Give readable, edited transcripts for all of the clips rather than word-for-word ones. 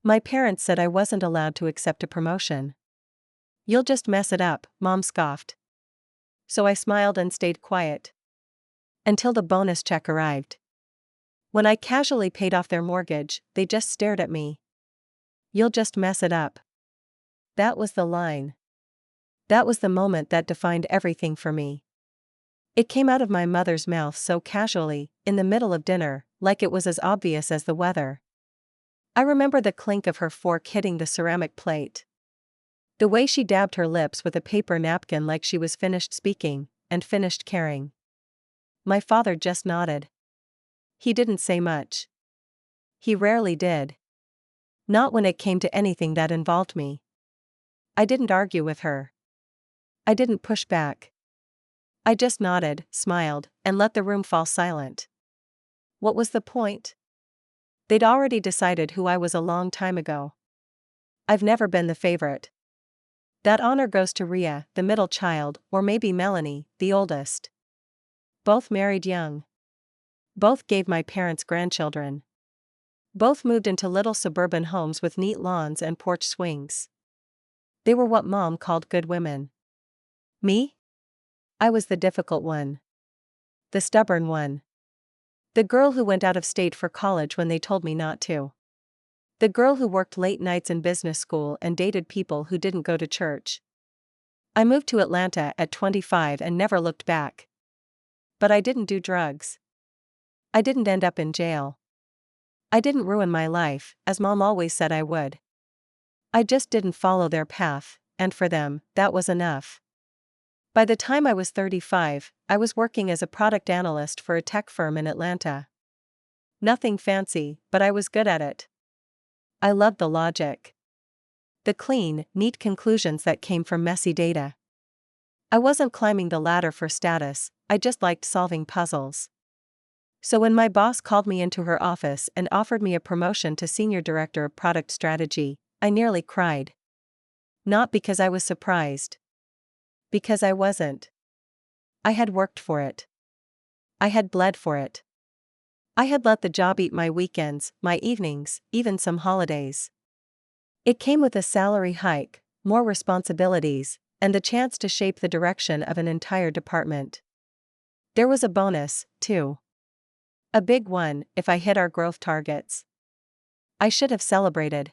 My parents said I wasn't allowed to accept a promotion. "You'll just mess it up," Mom scoffed. So I smiled and stayed quiet. Until the bonus check arrived. When I casually paid off their mortgage, they just stared at me. "You'll just mess it up." That was the line. That was the moment that defined everything for me. It came out of my mother's mouth so casually, in the middle of dinner, like it was as obvious as the weather. I remember the clink of her fork hitting the ceramic plate. The way she dabbed her lips with a paper napkin like she was finished speaking, and finished caring. My father just nodded. He didn't say much. He rarely did. Not when it came to anything that involved me. I didn't argue with her. I didn't push back. I just nodded, smiled, and let the room fall silent. What was the point? They'd already decided who I was a long time ago. I've never been the favorite. That honor goes to Rhea, the middle child, or maybe Melanie, the oldest. Both married young. Both gave my parents grandchildren. Both moved into little suburban homes with neat lawns and porch swings. They were what Mom called good women. Me? I was the difficult one. The stubborn one. The girl who went out of state for college when they told me not to. The girl who worked late nights in business school and dated people who didn't go to church. I moved to Atlanta at 25 and never looked back. But I didn't do drugs. I didn't end up in jail. I didn't ruin my life, as Mom always said I would. I just didn't follow their path, and for them, that was enough. By the time I was 35, I was working as a product analyst for a tech firm in Atlanta. Nothing fancy, but I was good at it. I loved the logic. The clean, neat conclusions that came from messy data. I wasn't climbing the ladder for status, I just liked solving puzzles. So when my boss called me into her office and offered me a promotion to Senior Director of Product Strategy, I nearly cried. Not because I was surprised. Because I wasn't. I had worked for it. I had bled for it. I had let the job eat my weekends, my evenings, even some holidays. It came with a salary hike, more responsibilities, and the chance to shape the direction of an entire department. There was a bonus, too. A big one, if I hit our growth targets. I should have celebrated.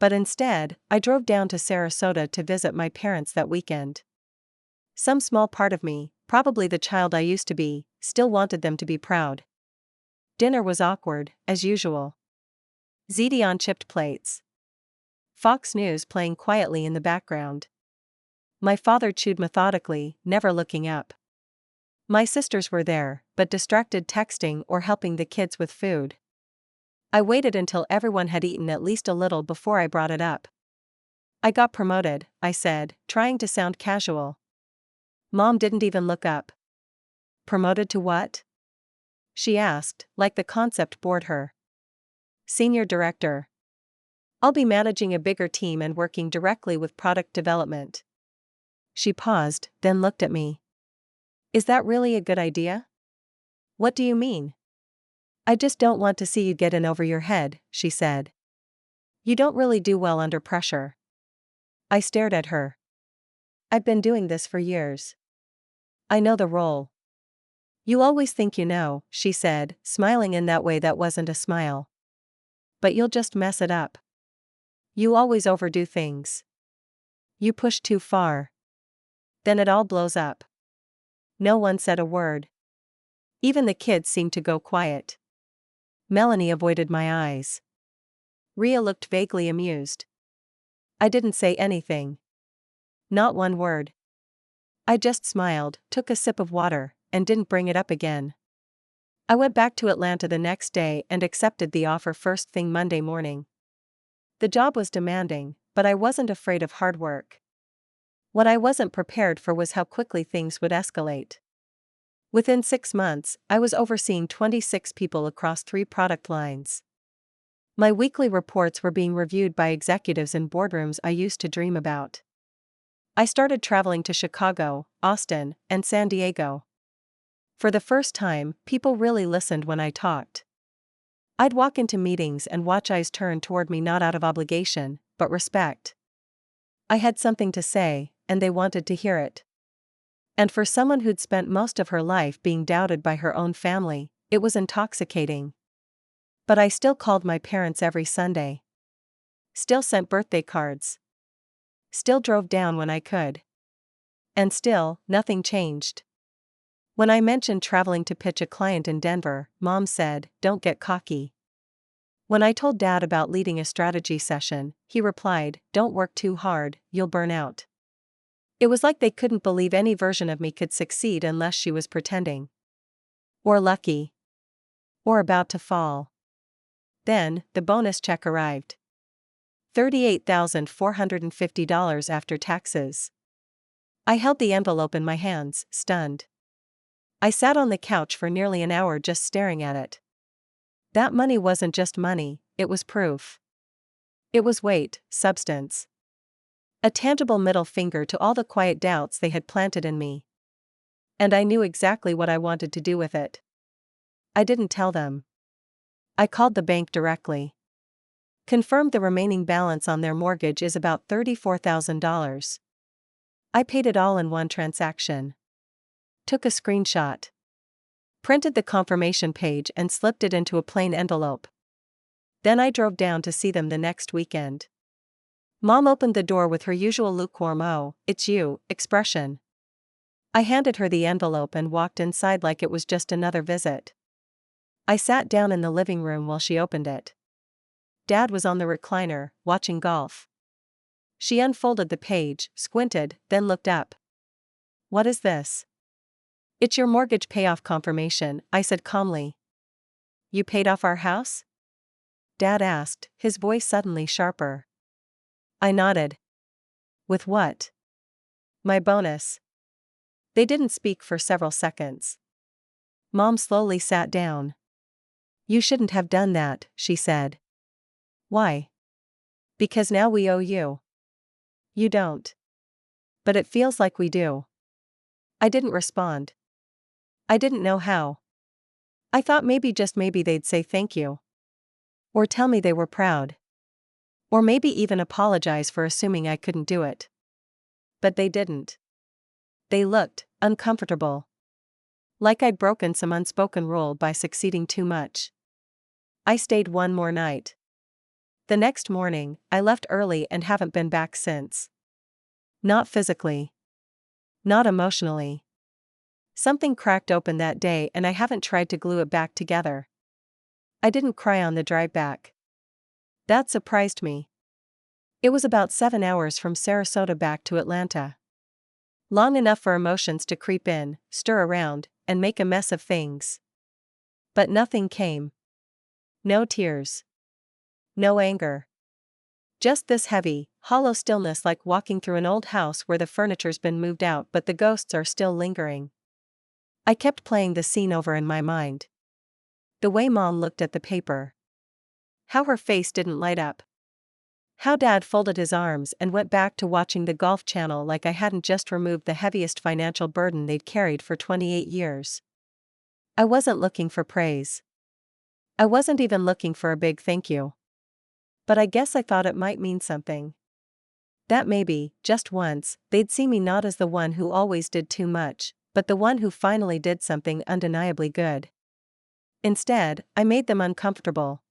But instead, I drove down to Sarasota to visit my parents that weekend. Some small part of me, probably the child I used to be, still wanted them to be proud. Dinner was awkward, as usual. Ziti on chipped plates. Fox News playing quietly in the background. My father chewed methodically, never looking up. My sisters were there, but distracted texting or helping the kids with food. I waited until everyone had eaten at least a little before I brought it up. "I got promoted," I said, trying to sound casual. Mom didn't even look up. "Promoted to what?" she asked, like the concept bored her. "Senior Director. I'll be managing a bigger team and working directly with product development." She paused, then looked at me. "Is that really a good idea?" "What do you mean?" "I just don't want to see you get in over your head," she said. "You don't really do well under pressure." I stared at her. "I've been doing this for years. I know the role." "You always think you know," she said, smiling in that way that wasn't a smile. "But you'll just mess it up. You always overdo things. You push too far. Then it all blows up." No one said a word. Even the kids seemed to go quiet. Melanie avoided my eyes. Rhea looked vaguely amused. I didn't say anything. Not one word. I just smiled, took a sip of water, and didn't bring it up again. I went back to Atlanta the next day and accepted the offer first thing Monday morning. The job was demanding, but I wasn't afraid of hard work. What I wasn't prepared for was how quickly things would escalate. Within 6 months, I was overseeing 26 people across 3 product lines. My weekly reports were being reviewed by executives in boardrooms I used to dream about. I started traveling to Chicago, Austin, and San Diego. For the first time, people really listened when I talked. I'd walk into meetings and watch eyes turn toward me, not out of obligation, but respect. I had something to say, and they wanted to hear it. And for someone who'd spent most of her life being doubted by her own family, it was intoxicating. But I still called my parents every Sunday. Still sent birthday cards. Still drove down when I could. And still, nothing changed. When I mentioned traveling to pitch a client in Denver, Mom said, "Don't get cocky." When I told Dad about leading a strategy session, he replied, "Don't work too hard, you'll burn out." It was like they couldn't believe any version of me could succeed unless she was pretending. Or lucky. Or about to fall. Then, the bonus check arrived. $38,450 after taxes. I held the envelope in my hands, stunned. I sat on the couch for nearly an hour just staring at it. That money wasn't just money, it was proof. It was weight, substance. A tangible middle finger to all the quiet doubts they had planted in me. And I knew exactly what I wanted to do with it. I didn't tell them. I called the bank directly. Confirmed the remaining balance on their mortgage is about $34,000. I paid it all in one transaction. Took a screenshot. Printed the confirmation page and slipped it into a plain envelope. Then I drove down to see them the next weekend. Mom opened the door with her usual lukewarm "Oh, it's you" expression. I handed her the envelope and walked inside like it was just another visit. I sat down in the living room while she opened it. Dad was on the recliner, watching golf. She unfolded the page, squinted, then looked up. "What is this?" "It's your mortgage payoff confirmation," I said calmly. "You paid off our house?" Dad asked, his voice suddenly sharper. I nodded. "With what?" "My bonus." They didn't speak for several seconds. Mom slowly sat down. "You shouldn't have done that," she said. "Why?" "Because now we owe you." "You don't." "But it feels like we do." I didn't respond. I didn't know how. I thought maybe, just maybe, they'd say thank you. Or tell me they were proud. Or maybe even apologize for assuming I couldn't do it. But they didn't. They looked uncomfortable. Like I'd broken some unspoken rule by succeeding too much. I stayed one more night. The next morning, I left early and haven't been back since. Not physically. Not emotionally. Something cracked open that day and I haven't tried to glue it back together. I didn't cry on the drive back. That surprised me. It was about 7 hours from Sarasota back to Atlanta. Long enough for emotions to creep in, stir around, and make a mess of things. But nothing came. No tears. No anger. Just this heavy, hollow stillness, like walking through an old house where the furniture's been moved out but the ghosts are still lingering. I kept playing the scene over in my mind. The way Mom looked at the paper. How her face didn't light up. How Dad folded his arms and went back to watching the Golf Channel like I hadn't just removed the heaviest financial burden they'd carried for 28 years. I wasn't looking for praise. I wasn't even looking for a big thank you. But I guess I thought it might mean something. That maybe, just once, they'd see me not as the one who always did too much, but the one who finally did something undeniably good. Instead, I made them uncomfortable.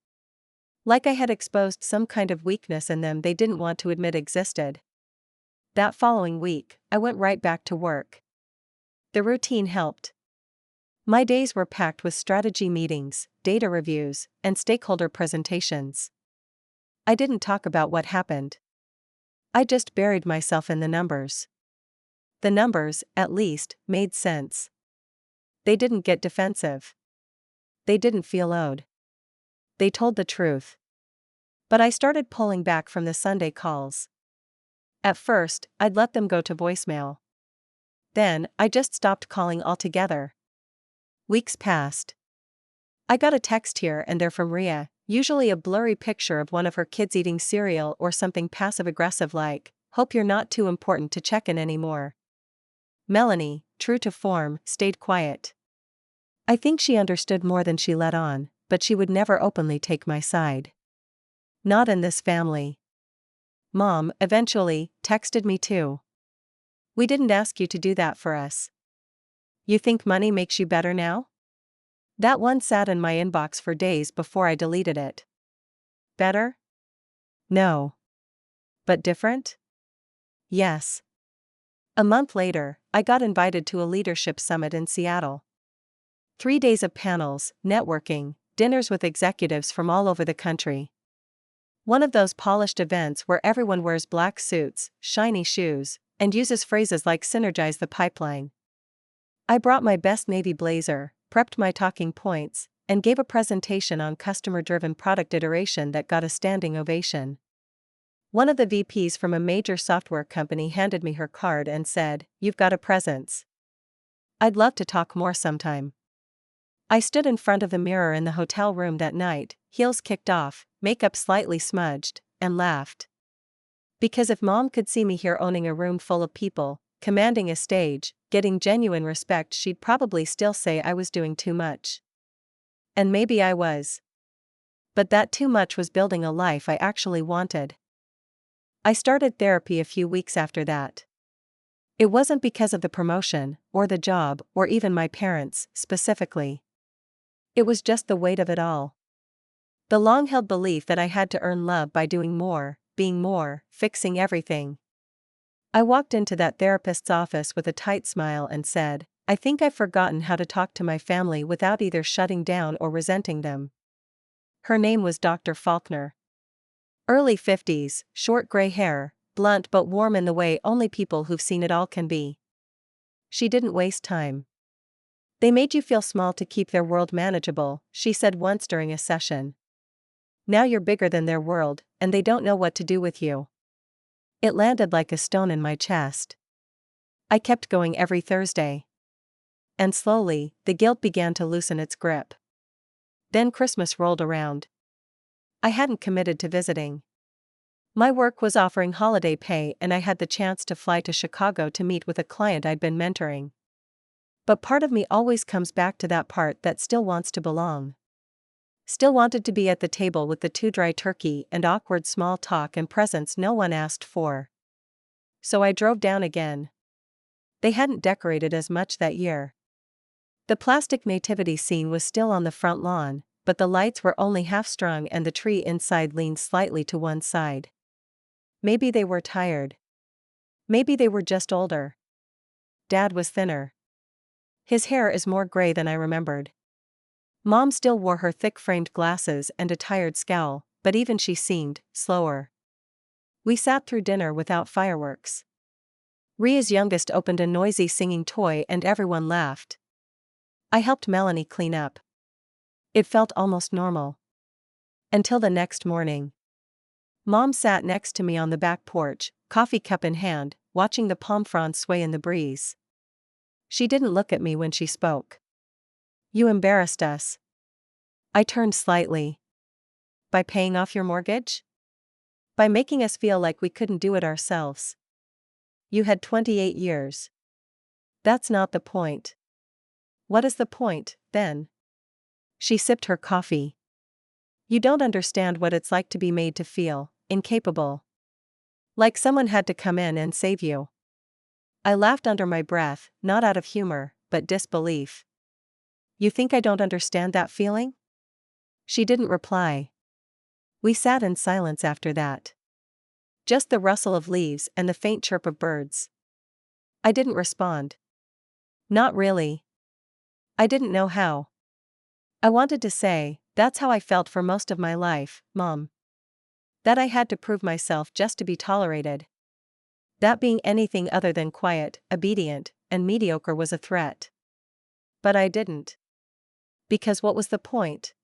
Like I had exposed some kind of weakness in them they didn't want to admit existed. That following week, I went right back to work. The routine helped. My days were packed with strategy meetings, data reviews, and stakeholder presentations. I didn't talk about what happened. I just buried myself in the numbers. The numbers, at least, made sense. They didn't get defensive. They didn't feel owed. They told the truth. But I started pulling back from the Sunday calls. At first, I'd let them go to voicemail. Then, I just stopped calling altogether. Weeks passed. I got a text here and there from Rhea, usually a blurry picture of one of her kids eating cereal or something passive-aggressive like, "Hope you're not too important to check in anymore." Melanie, true to form, stayed quiet. I think she understood more than she let on, but she would never openly take my side. Not in this family. Mom, eventually, texted me too. We didn't ask you to do that for us. You think money makes you better now? That one sat in my inbox for days before I deleted it. Better? No. But different? Yes. A month later, I got invited to a leadership summit in Seattle. 3 days of panels, networking, dinners with executives from all over the country. One of those polished events where everyone wears black suits, shiny shoes, and uses phrases like synergize the pipeline. I brought my best navy blazer, prepped my talking points, and gave a presentation on customer-driven product iteration that got a standing ovation. One of the VPs from a major software company handed me her card and said, "You've got a presence. I'd love to talk more sometime." I stood in front of the mirror in the hotel room that night, heels kicked off, makeup slightly smudged, and laughed. Because if Mom could see me here owning a room full of people, commanding a stage, getting genuine respect, she'd probably still say I was doing too much. And maybe I was. But that too much was building a life I actually wanted. I started therapy a few weeks after that. It wasn't because of the promotion, or the job, or even my parents, specifically. It was just the weight of it all. The long-held belief that I had to earn love by doing more, being more, fixing everything. I walked into that therapist's office with a tight smile and said, "I think I've forgotten how to talk to my family without either shutting down or resenting them." Her name was Dr. Faulkner. Early 50s, short gray hair, blunt but warm in the way only people who've seen it all can be. She didn't waste time. "They made you feel small to keep their world manageable," she said once during a session. "Now you're bigger than their world, and they don't know what to do with you." It landed like a stone in my chest. I kept going every Thursday. And slowly, the guilt began to loosen its grip. Then Christmas rolled around. I hadn't committed to visiting. My work was offering holiday pay and I had the chance to fly to Chicago to meet with a client I'd been mentoring. But part of me always comes back to that part that still wants to belong. Still wanted to be at the table with the too dry turkey and awkward small talk and presents no one asked for. So I drove down again. They hadn't decorated as much that year. The plastic nativity scene was still on the front lawn, but the lights were only half-strung and the tree inside leaned slightly to one side. Maybe they were tired. Maybe they were just older. Dad was thinner. His hair is more gray than I remembered. Mom still wore her thick-framed glasses and a tired scowl, but even she seemed slower. We sat through dinner without fireworks. Ria's youngest opened a noisy singing toy and everyone laughed. I helped Melanie clean up. It felt almost normal. Until the next morning. Mom sat next to me on the back porch, coffee cup in hand, watching the palm fronds sway in the breeze. She didn't look at me when she spoke. "You embarrassed us." I turned slightly. "By paying off your mortgage? By making us feel like we couldn't do it ourselves. You had 28 years. That's not the point." "What is the point, then?" She sipped her coffee. "You don't understand what it's like to be made to feel incapable. Like someone had to come in and save you." I laughed under my breath, not out of humor, but disbelief. "You think I don't understand that feeling?" She didn't reply. We sat in silence after that. Just the rustle of leaves and the faint chirp of birds. I didn't respond. Not really. I didn't know how. I wanted to say, "That's how I felt for most of my life, Mom." That I had to prove myself just to be tolerated. That being anything other than quiet, obedient, and mediocre was a threat. But I didn't. Because what was the point?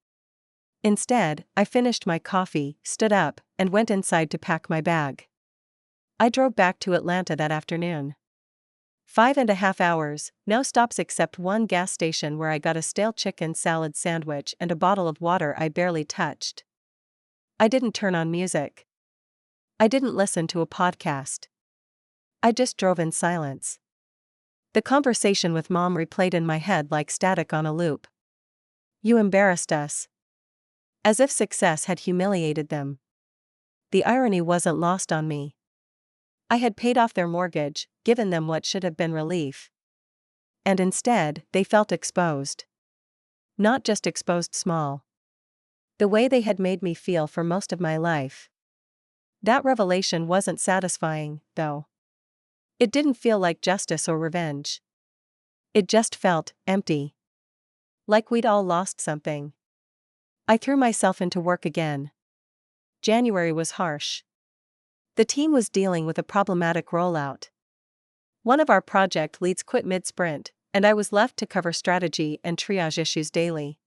Instead, I finished my coffee, stood up, and went inside to pack my bag. I drove back to Atlanta that afternoon. 5.5 hours, no stops except one gas station where I got a stale chicken salad sandwich and a bottle of water I barely touched. I didn't turn on music. I didn't listen to a podcast. I just drove in silence. The conversation with Mom replayed in my head like static on a loop. "You embarrassed us." As if success had humiliated them. The irony wasn't lost on me. I had paid off their mortgage, given them what should have been relief. And instead, they felt exposed. Not just exposed small. The way they had made me feel for most of my life. That revelation wasn't satisfying, though. It didn't feel like justice or revenge. It just felt empty. Like we'd all lost something. I threw myself into work again. January was harsh. The team was dealing with a problematic rollout. One of our project leads quit mid-sprint, and I was left to cover strategy and triage issues daily.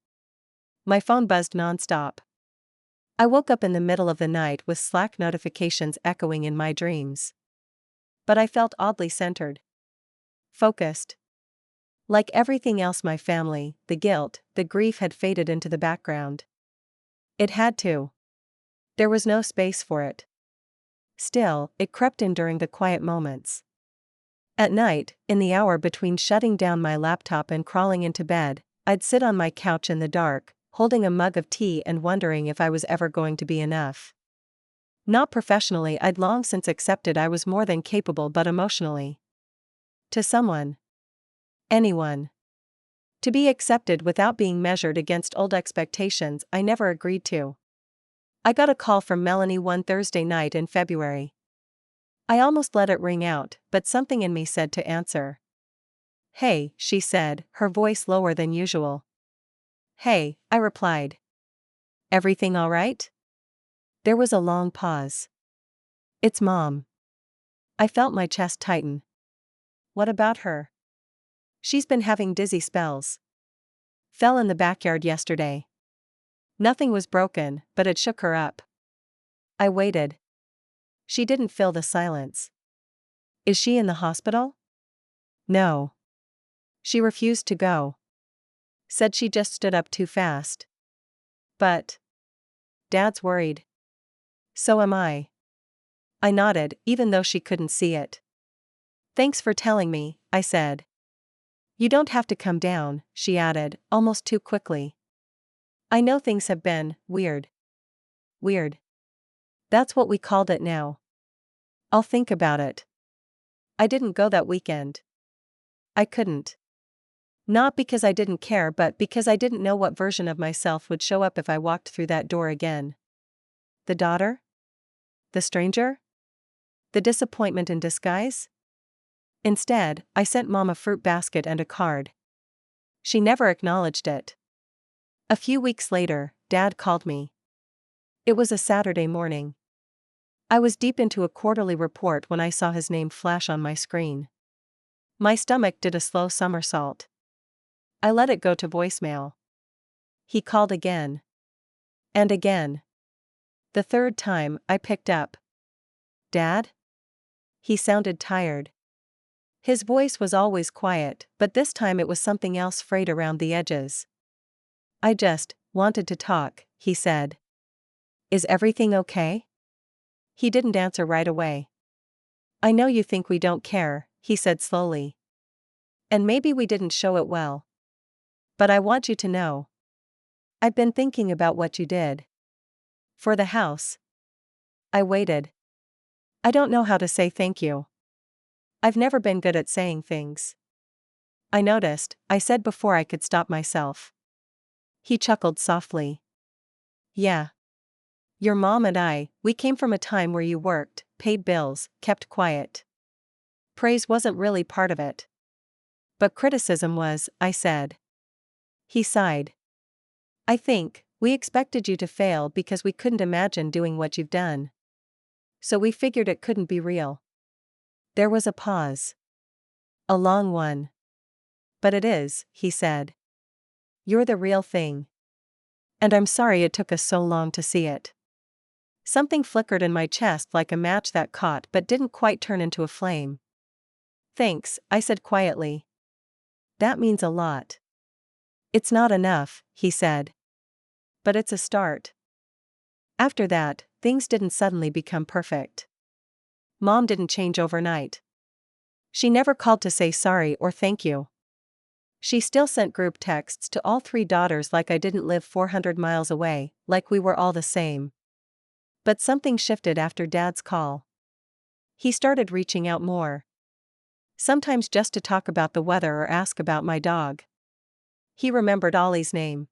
My phone buzzed nonstop. I woke up in the middle of the night with Slack notifications echoing in my dreams. But I felt oddly centered. Focused. Like everything else, my family, the guilt, the grief had faded into the background. It had to. There was no space for it. Still, it crept in during the quiet moments. At night, in the hour between shutting down my laptop and crawling into bed, I'd sit on my couch in the dark, holding a mug of tea and wondering if I was ever going to be enough. Not professionally, I'd long since accepted I was more than capable, but emotionally. To someone. Anyone. To be accepted without being measured against old expectations I never agreed to. I got a call from Melanie one Thursday night in February. I almost let it ring out, but something in me said to answer. "Hey," she said, her voice lower than usual. "Hey," I replied. "Everything all right?" There was a long pause. "It's Mom." I felt my chest tighten. "What about her?" "She's been having dizzy spells. Fell in the backyard yesterday. Nothing was broken, but it shook her up." I waited. She didn't fill the silence. "Is she in the hospital?" "No. She refused to go. Said she just stood up too fast." "But Dad's worried." "So am I." I nodded, even though she couldn't see it. "Thanks for telling me," I said. "You don't have to come down," she added, almost too quickly. "I know things have been weird." "Weird. That's what we called it now." "I'll think about it." I didn't go that weekend. I couldn't. Not because I didn't care, but because I didn't know what version of myself would show up if I walked through that door again. The daughter? The stranger? The disappointment in disguise? Instead, I sent Mom a fruit basket and a card. She never acknowledged it. A few weeks later, Dad called me. It was a Saturday morning. I was deep into a quarterly report when I saw his name flash on my screen. My stomach did a slow somersault. I let it go to voicemail. He called again. And again. The third time, I picked up. "Dad?" He sounded tired. His voice was always quiet, but this time it was something else frayed around the edges. "I just wanted to talk," he said. "Is everything okay?" He didn't answer right away. "I know you think we don't care," he said slowly. "And maybe we didn't show it well. But I want you to know. I've been thinking about what you did. For the house." I waited. I don't know how to say thank you. I've never been good at saying things. "I noticed," I said before I could stop myself. He chuckled softly. "Yeah. Your mom and I, we came from a time where you worked, paid bills, kept quiet. Praise wasn't really part of it. But criticism was," I said. He sighed. "I think we expected you to fail because we couldn't imagine doing what you've done. So we figured it couldn't be real." There was a pause. A long one. "But it is," he said. "You're the real thing. And I'm sorry it took us so long to see it." Something flickered in my chest like a match that caught but didn't quite turn into a flame. "Thanks," I said quietly. "That means a lot." "It's not enough," he said. "But it's a start." After that, things didn't suddenly become perfect. Mom didn't change overnight. She never called to say sorry or thank you. She still sent group texts to all three daughters like I didn't live 400 miles away, like we were all the same. But something shifted after Dad's call. He started reaching out more. Sometimes just to talk about the weather or ask about my dog. He remembered Ollie's name.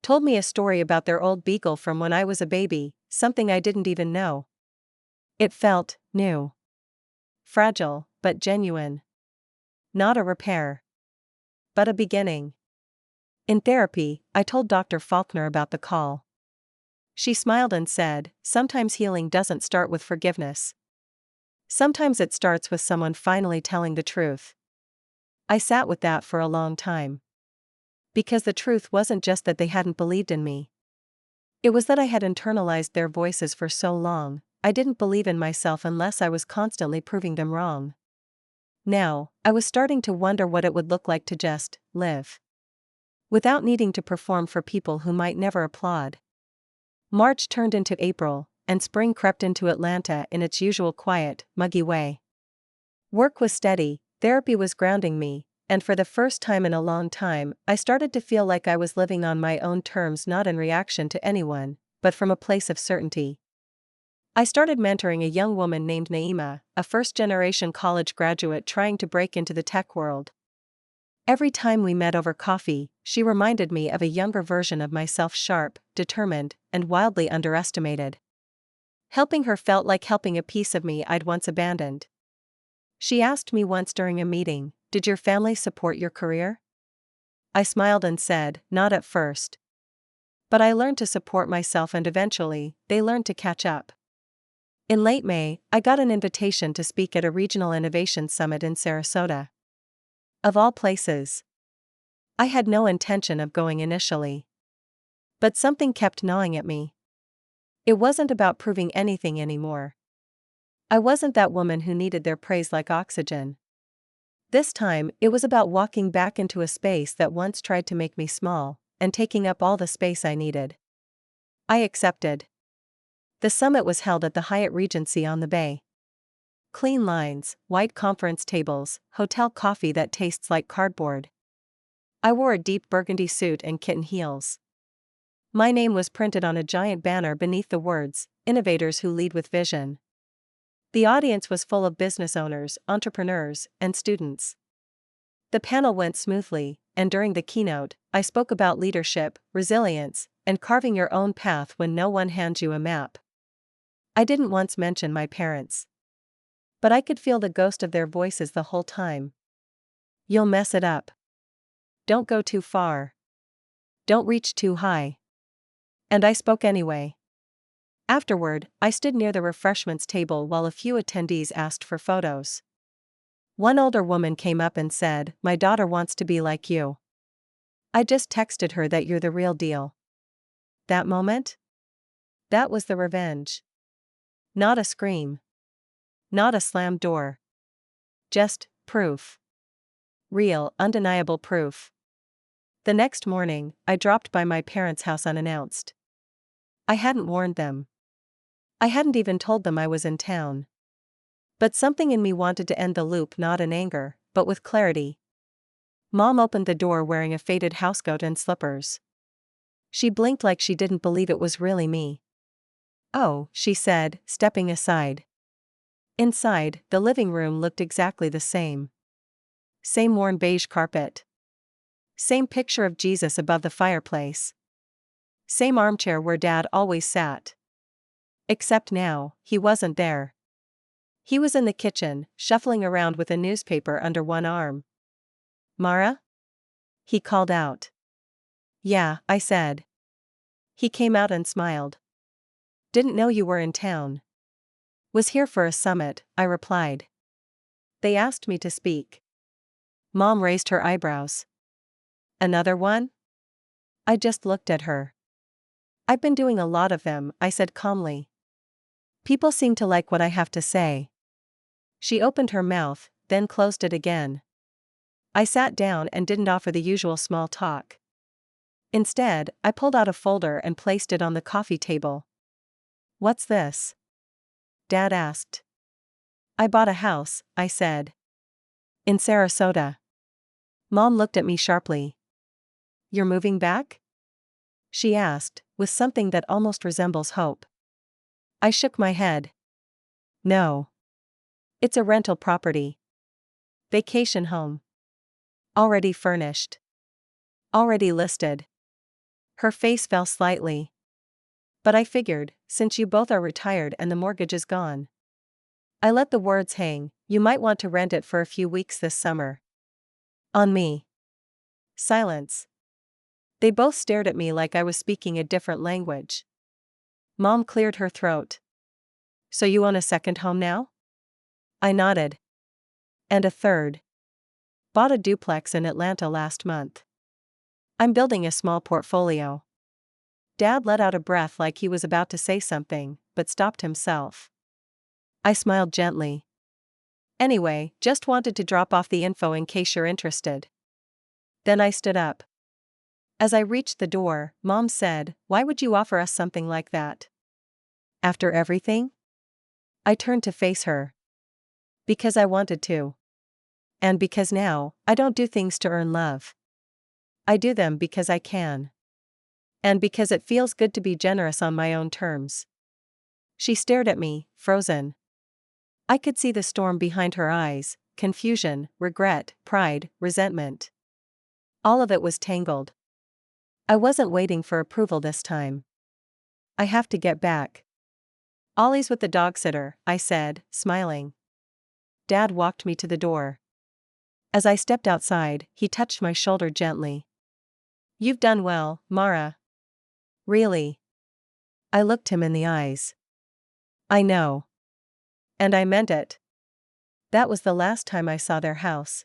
Told me a story about their old beagle from when I was a baby, something I didn't even know. It felt new. Fragile, but genuine. Not a repair. But a beginning. In therapy, I told Dr. Faulkner about the call. She smiled and said, sometimes healing doesn't start with forgiveness. Sometimes it starts with someone finally telling the truth. I sat with that for a long time. Because the truth wasn't just that they hadn't believed in me. It was that I had internalized their voices for so long, I didn't believe in myself unless I was constantly proving them wrong. Now, I was starting to wonder what it would look like to just live. Without needing to perform for people who might never applaud. March turned into April, and spring crept into Atlanta in its usual quiet, muggy way. Work was steady, therapy was grounding me, and for the first time in a long time, I started to feel like I was living on my own terms, not in reaction to anyone, but from a place of certainty. I started mentoring a young woman named Naima, a first-generation college graduate trying to break into the tech world. Every time we met over coffee, she reminded me of a younger version of myself, sharp, determined, and wildly underestimated. Helping her felt like helping a piece of me I'd once abandoned. She asked me once during a meeting, "Did your family support your career?" I smiled and said, "Not at first. But I learned to support myself and eventually, they learned to catch up." In late May, I got an invitation to speak at a regional innovation summit in Sarasota. Of all places. I had no intention of going initially. But something kept gnawing at me. It wasn't about proving anything anymore. I wasn't that woman who needed their praise like oxygen. This time, it was about walking back into a space that once tried to make me small, and taking up all the space I needed. I accepted. The summit was held at the Hyatt Regency on the Bay. Clean lines, white conference tables, hotel coffee that tastes like cardboard. I wore a deep burgundy suit and kitten heels. My name was printed on a giant banner beneath the words, "Innovators who lead with vision." The audience was full of business owners, entrepreneurs, and students. The panel went smoothly, and during the keynote, I spoke about leadership, resilience, and carving your own path when no one hands you a map. I didn't once mention my parents. But I could feel the ghost of their voices the whole time. You'll mess it up. Don't go too far. Don't reach too high. And I spoke anyway. Afterward, I stood near the refreshments table while a few attendees asked for photos. One older woman came up and said, "My daughter wants to be like you." I just texted her that you're the real deal. That moment? That was the revenge. Not a scream. Not a slammed door. Just proof. Real, undeniable proof. The next morning, I dropped by my parents' house unannounced. I hadn't warned them. I hadn't even told them I was in town. But something in me wanted to end the loop, not in anger, but with clarity. Mom opened the door wearing a faded housecoat and slippers. She blinked like she didn't believe it was really me. "Oh," she said, stepping aside. Inside, the living room looked exactly the same. Same worn beige carpet. Same picture of Jesus above the fireplace. Same armchair where Dad always sat. Except now, he wasn't there. He was in the kitchen, shuffling around with a newspaper under one arm. "Mara?" He called out. "Yeah," I said. He came out and smiled. "Didn't know you were in town." "Was here for a summit," I replied. "They asked me to speak." Mom raised her eyebrows. "Another one?" I just looked at her. "I've been doing a lot of them," I said calmly. "People seem to like what I have to say." She opened her mouth, then closed it again. I sat down and didn't offer the usual small talk. Instead, I pulled out a folder and placed it on the coffee table. "What's this?" Dad asked. "I bought a house," I said. "In Sarasota." Mom looked at me sharply. "You're moving back?" she asked, with something that almost resembles hope. I shook my head. No. It's a rental property. Vacation home. Already furnished. Already listed. Her face fell slightly. But I figured, since you both are retired and the mortgage is gone. I let the words hang, you might want to rent it for a few weeks this summer. On me. Silence. They both stared at me like I was speaking a different language. Mom cleared her throat. So you own a second home now? I nodded. And a third. Bought a duplex in Atlanta last month. I'm building a small portfolio. Dad let out a breath like he was about to say something, but stopped himself. I smiled gently. Anyway, just wanted to drop off the info in case you're interested. Then I stood up. As I reached the door, Mom said, "Why would you offer us something like that? After everything?" I turned to face her. Because I wanted to. And because now, I don't do things to earn love. I do them because I can. And because it feels good to be generous on my own terms. She stared at me, frozen. I could see the storm behind her eyes, confusion, regret, pride, resentment. All of it was tangled. I wasn't waiting for approval this time. I have to get back. Ollie's with the dog sitter, I said, smiling. Dad walked me to the door. As I stepped outside, he touched my shoulder gently. You've done well, Mara. Really? I looked him in the eyes. I know. And I meant it. That was the last time I saw their house.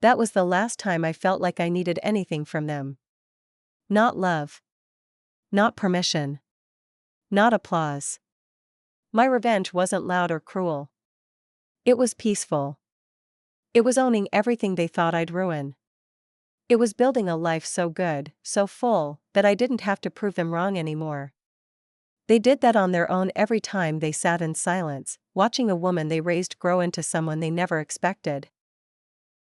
That was the last time I felt like I needed anything from them. Not love. Not permission. Not applause. My revenge wasn't loud or cruel. It was peaceful. It was owning everything they thought I'd ruin. It was building a life so good, so full, that I didn't have to prove them wrong anymore. They did that on their own every time they sat in silence, watching a woman they raised grow into someone they never expected.